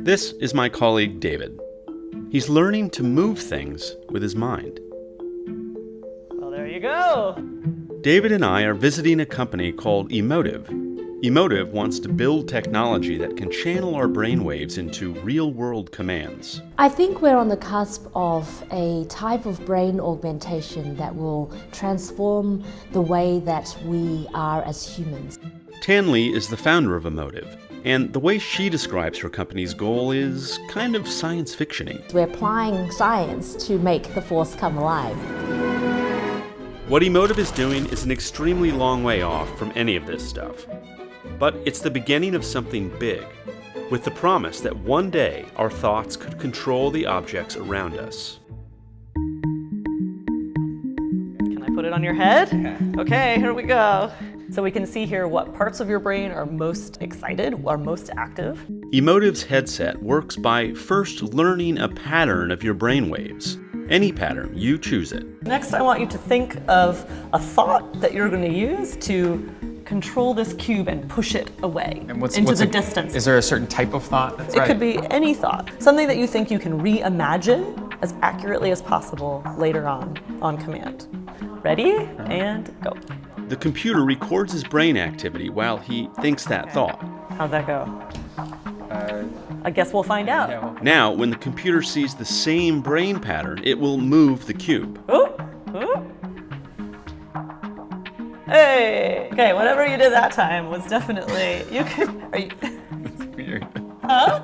This is my colleague David. He's learning to move things with his mind. Well, there you go. David and I are visiting a company called Emotiv. Emotiv wants to build technology that can channel our brainwaves into real-world commands. I think we're on the cusp of a type of brain augmentation that will transform the way that we are as humans. Tan Lee is the founder of Emotiv, and the way she describes her company's goal is kind of science fiction-y. We're applying science to make the force come alive. What Emotiv is doing is an extremely long way off from any of this stuff. But it's the beginning of something big, with the promise that one day our thoughts could control the objects around us. Can I put it on your head? Okay, here we go. So we can see here what parts of your brain are most excited, are most active. Emotiv's headset works by first learning a pattern of your brainwaves. Any pattern, you choose it. Next, I want you to think of a thought that you're going to use to control this cube and push it away into the distance. Is there a certain type of thought? It could be any thought. Something that you think you can reimagine as accurately as possible later on command. Ready? And go. The computer records his brain activity while he thinks that thought. How'd that go? I guess we'll find out. Now, when the computer sees the same brain pattern, it will move the cube. Ooh, ooh. Hey! Okay, whatever you did that time was definitely, you could, are you? That's weird. Huh?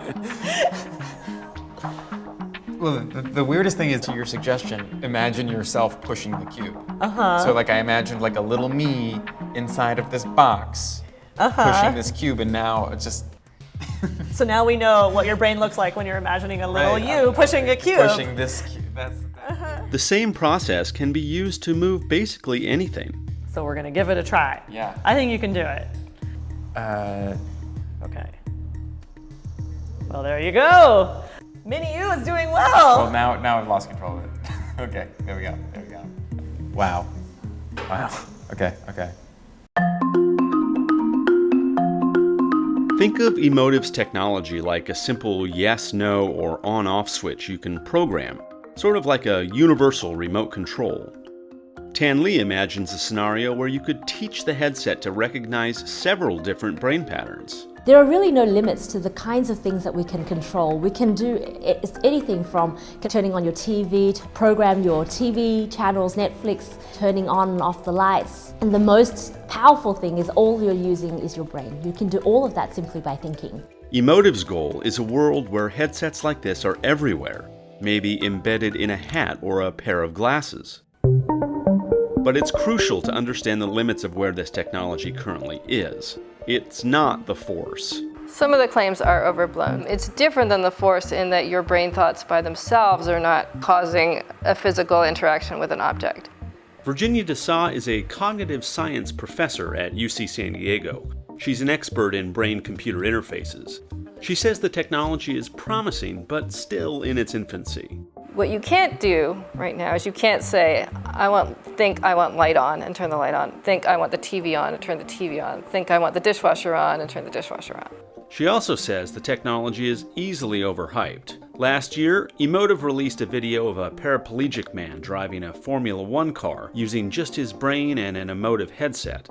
Well, the weirdest thing is, to your suggestion, imagine yourself pushing the cube. Uh-huh. So like I imagined like a little me inside of this box, pushing this cube, and now it's just... So now we know what your brain looks like when you're imagining a little you pushing a cube. Pushing this cube, that's... The same process can be used to move basically anything. So we're gonna give it a try. Yeah. I think you can do it. Okay. Well, there you go. Mini you is doing well. Well, now I've lost control of it. Okay, there we go. Wow. Okay. Think of Emotiv's technology like a simple yes, no, or on-off switch you can program, sort of like a universal remote control. Tan Lee imagines a scenario where you could teach the headset to recognize several different brain patterns. There are really no limits to the kinds of things that we can control. We can do anything from turning on your TV, to program your TV channels, Netflix, turning on and off the lights. And the most powerful thing is all you're using is your brain. You can do all of that simply by thinking. Emotiv's goal is a world where headsets like this are everywhere, maybe embedded in a hat or a pair of glasses. But it's crucial to understand the limits of where this technology currently is. It's not the force. Some of the claims are overblown. It's different than the force in that your brain thoughts by themselves are not causing a physical interaction with an object. Virginia DeSaw is a cognitive science professor at UC San Diego. She's an expert in brain-computer interfaces. She says the technology is promising, but still in its infancy. What you can't do right now is you can't say, think I want light on and turn the light on. Think I want the TV on and turn the TV on. Think I want the dishwasher on and turn the dishwasher on. She also says the technology is easily overhyped. Last year, Emotiv released a video of a paraplegic man driving a Formula One car using just his brain and an Emotiv headset.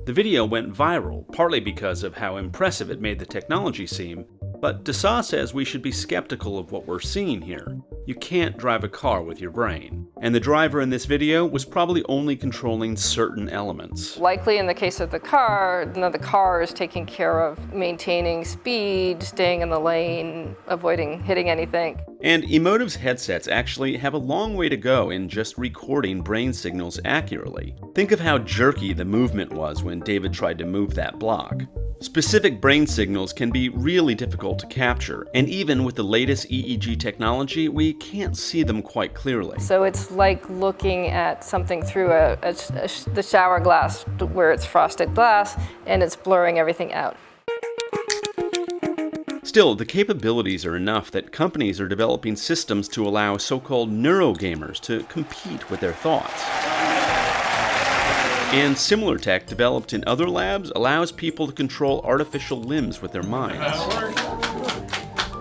The video went viral, partly because of how impressive it made the technology seem, but DeSaw says we should be skeptical of what we're seeing here. You can't drive a car with your brain. And the driver in this video was probably only controlling certain elements. Likely in the case of the car is taking care of maintaining speed, staying in the lane, avoiding hitting anything. And Emotiv's headsets actually have a long way to go in just recording brain signals accurately. Think of how jerky the movement was when David tried to move that block. Specific brain signals can be really difficult to capture, and even with the latest EEG technology, we can't see them quite clearly. So it's like looking at something through the shower glass where it's frosted glass, and it's blurring everything out. Still, the capabilities are enough that companies are developing systems to allow so-called neurogamers to compete with their thoughts. And similar tech developed in other labs allows people to control artificial limbs with their minds.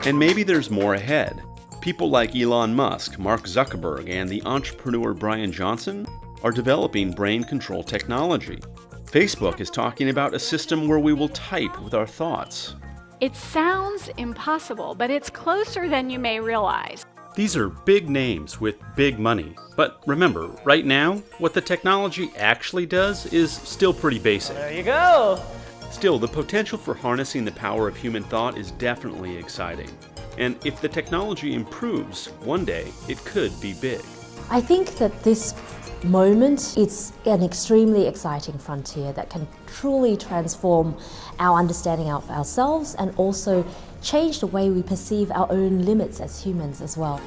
And maybe there's more ahead. People like Elon Musk, Mark Zuckerberg, and the entrepreneur Brian Johnson are developing brain control technology. Facebook is talking about a system where we will type with our thoughts. It sounds impossible, but it's closer than you may realize. These are big names with big money. But remember, right now, what the technology actually does is still pretty basic. There you go. Still, the potential for harnessing the power of human thought is definitely exciting. And if the technology improves, one day it could be big. I think that this moment, it's an extremely exciting frontier that can truly transform our understanding of ourselves and also change the way we perceive our own limits as humans as well.